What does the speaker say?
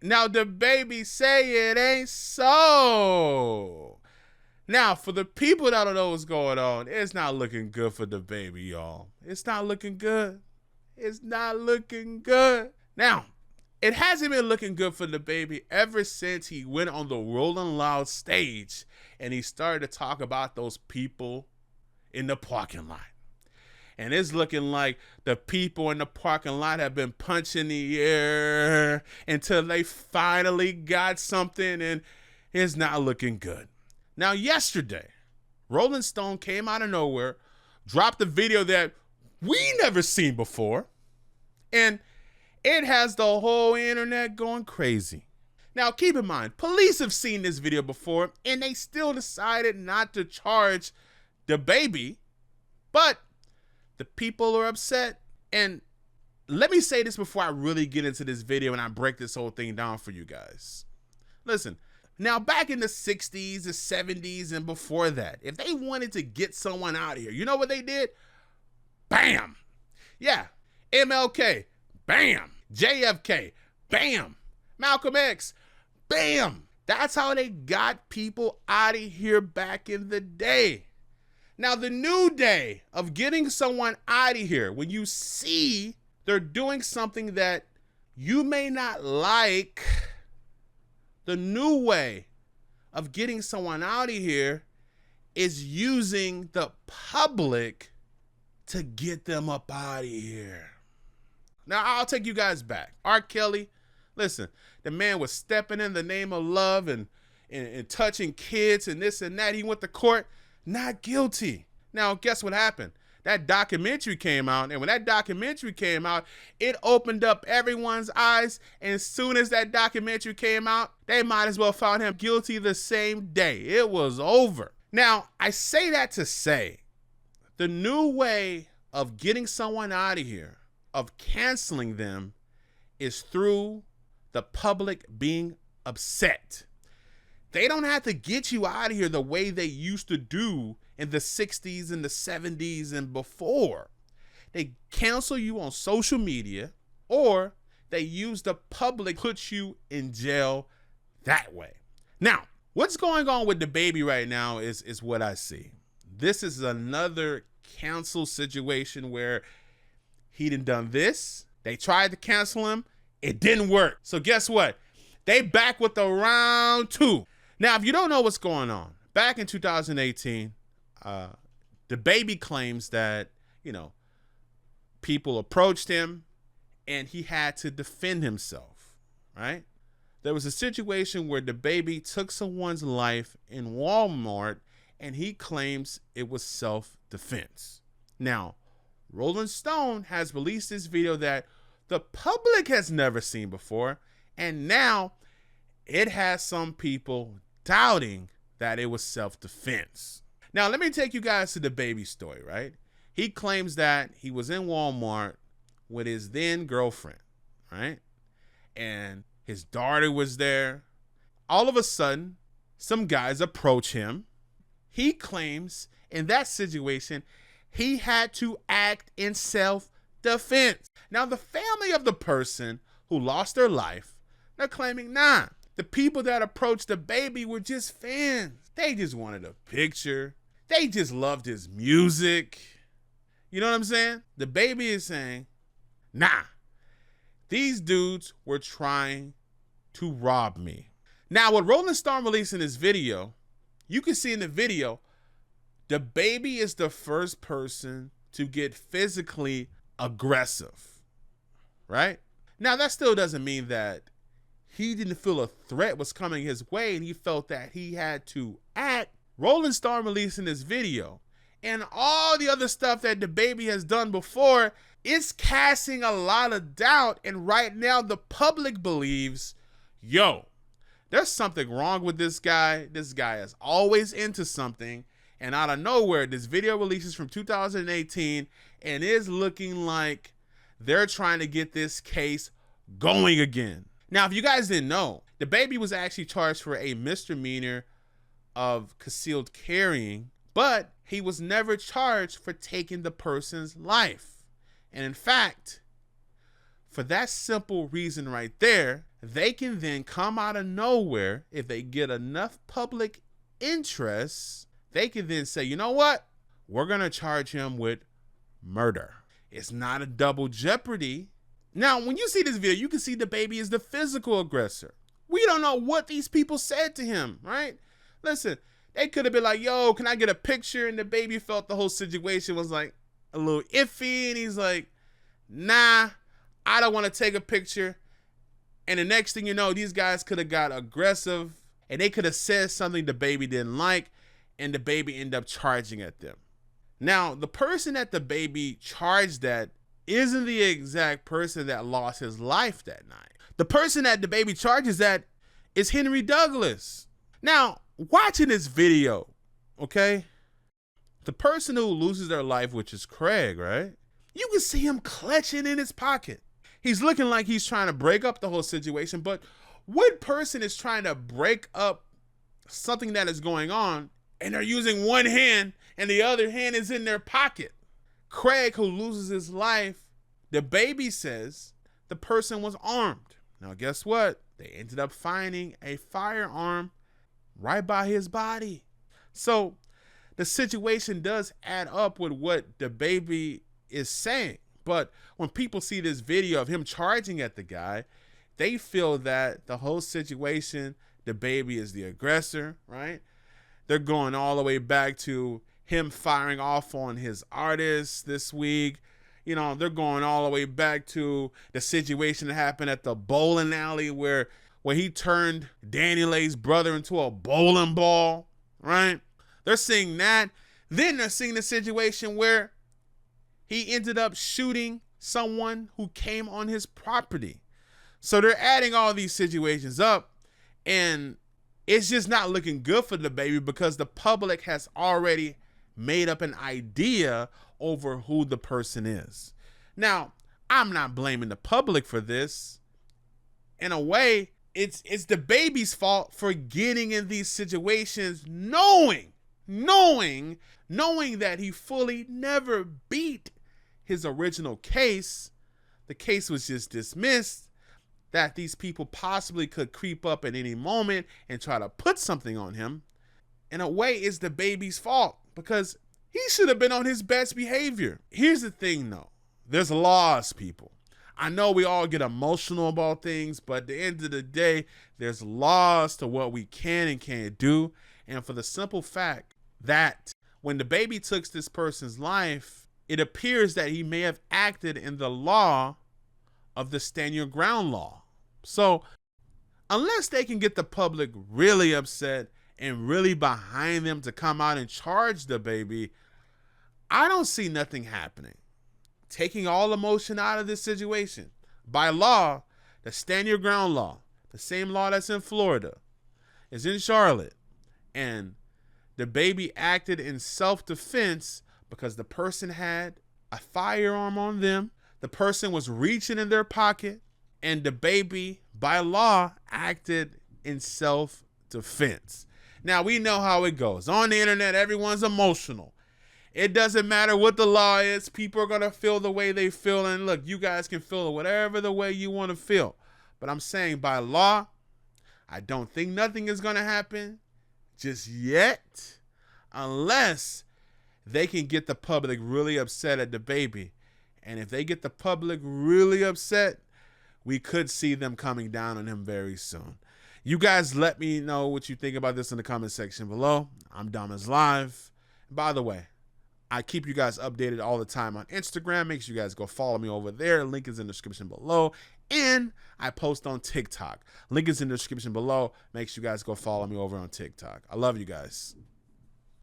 Now, DaBaby say it ain't so. Now, for the people that don't know what's going on, it's not looking good for DaBaby, y'all. It's not looking good. It's not looking good. Now, it hasn't been looking good for DaBaby ever since he went on the Rolling Loud stage and he started to talk about those people in the parking lot. And it's looking like the people in the parking lot have been punching the air until they finally got something, and it's not looking good. Now, yesterday, Rolling Stone came out of nowhere, dropped a video that we never seen before, and it has the whole internet going crazy. Now, keep in mind, police have seen this video before, and they still decided not to charge DaBaby, but the people are upset. And let me say this before I really get into this video and I break this whole thing down for you guys. Listen, now back in the 60s, the 70s, and before that, if they wanted to get someone out of here, you know what they did? Bam! Yeah, MLK, bam! JFK, bam! Malcolm X, bam! That's how they got people out of here back in the day. Now, the new day of getting someone out of here, when you see they're doing something that you may not like, the new way of getting someone out of here is using the public to get them up out of here. Now, I'll take you guys back. R. Kelly, listen, the man was stepping in the name of love and touching kids and this and that. He went to court. Not guilty. Now, guess what happened? That documentary came out, and when that documentary came out, it opened up everyone's eyes, and as soon as that documentary came out, they might as well found him guilty the same day. It was over. Now, I say that to say, the new way of getting someone out of here, of canceling them, is through the public being upset. They don't have to get you out of here the way they used to do in the 60s and the 70s and before. They cancel you on social media, or they use the public, put you in jail that way. Now, what's going on with DaBaby right now is what I see. This is another cancel situation where he done this. They tried to cancel him. It didn't work. So guess what? They back with the round two. Now, if you don't know what's going on, back in 2018, DaBaby claims that, people approached him and he had to defend himself, right? There was a situation where DaBaby took someone's life in Walmart and he claims it was self-defense. Now, Rolling Stone has released this video that the public has never seen before, and now it has some people doubting that it was self-defense. Now, let me take you guys to DaBaby's story, right? He claims that he was in Walmart with his then girlfriend, right? And his daughter was there. All of a sudden, some guys approach him. He claims in that situation, he had to act in self-defense. Now, the family of the person who lost their life, they're claiming, nah, the people that approached DaBaby were just fans. They just wanted a picture. They just loved his music. You know what I'm saying? DaBaby is saying, nah, these dudes were trying to rob me. Now, with Rolling Stone releasing this video, you can see in the video, DaBaby is the first person to get physically aggressive, right? Now, that still doesn't mean that he didn't feel a threat was coming his way and he felt that he had to act. Rolling Stone releasing this video and all the other stuff that DaBaby has done before, it's casting a lot of doubt. And right now the public believes, yo, there's something wrong with this guy. This guy is always into something. And out of nowhere, this video releases from 2018 and is looking like they're trying to get this case going again. Now, if you guys didn't know, DaBaby was actually charged for a misdemeanor of concealed carrying, but he was never charged for taking the person's life. And in fact, for that simple reason right there, they can then come out of nowhere. If they get enough public interest, they can then say, you know what? We're going to charge him with murder. It's not a double jeopardy. Now, when you see this video, you can see DaBaby is the physical aggressor. We don't know what these people said to him, right? Listen, they could have been like, yo, can I get a picture? And DaBaby felt the whole situation was like a little iffy. And he's like, nah, I don't want to take a picture. And the next thing you know, these guys could have got aggressive and they could have said something DaBaby didn't like, and DaBaby ended up charging at them. Now, the person that DaBaby charged at isn't the exact person that lost his life that night. The person that DaBaby charges at is Henry Douglas. Now, watching this video, okay, the person who loses their life, which is Craig, right? You can see him clutching in his pocket. He's looking like he's trying to break up the whole situation, but what person is trying to break up something that is going on and they're using one hand and the other hand is in their pocket? Craig, who loses his life, DaBaby says the person was armed. Now, guess what? They ended up finding a firearm right by his body. So the situation does add up with what DaBaby is saying. But when people see this video of him charging at the guy, they feel that the whole situation, DaBaby is the aggressor, right? They're going all the way back to him firing off on his artists this week. You know, they're going all the way back to the situation that happened at the bowling alley where he turned Danny Lay's brother into a bowling ball, right? They're seeing that. Then they're seeing the situation where he ended up shooting someone who came on his property. So they're adding all these situations up, and it's just not looking good for DaBaby because the public has already made up an idea over who the person is. Now, I'm not blaming the public for this. In a way, it's DaBaby's fault for getting in these situations knowing that he fully never beat his original case. The case was just dismissed, that these people possibly could creep up at any moment and try to put something on him. In a way, it's DaBaby's fault because he should have been on his best behavior. Here's the thing though, there's laws, people. I know we all get emotional about things, but at the end of the day, there's laws to what we can and can't do. And for the simple fact that when DaBaby took this person's life, it appears that he may have acted in the law of the stand your ground law. So unless they can get the public really upset and really behind them to come out and charge DaBaby, I don't see nothing happening. Taking all emotion out of this situation. By law, the stand your ground law, the same law that's in Florida, is in Charlotte. And DaBaby acted in self-defense because the person had a firearm on them. The person was reaching in their pocket, and DaBaby, by law, acted in self-defense. Now, we know how it goes. On the internet, everyone's emotional. It doesn't matter what the law is. People are going to feel the way they feel. And look, you guys can feel whatever the way you want to feel. But I'm saying by law, I don't think nothing is going to happen just yet, unless they can get the public really upset at DaBaby. And if they get the public really upset, we could see them coming down on him very soon. You guys let me know what you think about this in the comment section below. I'm Damas Live. And by the way, I keep you guys updated all the time on Instagram. Make sure you guys go follow me over there. Link is in the description below. And I post on TikTok. Link is in the description below. Make sure you guys go follow me over on TikTok. I love you guys.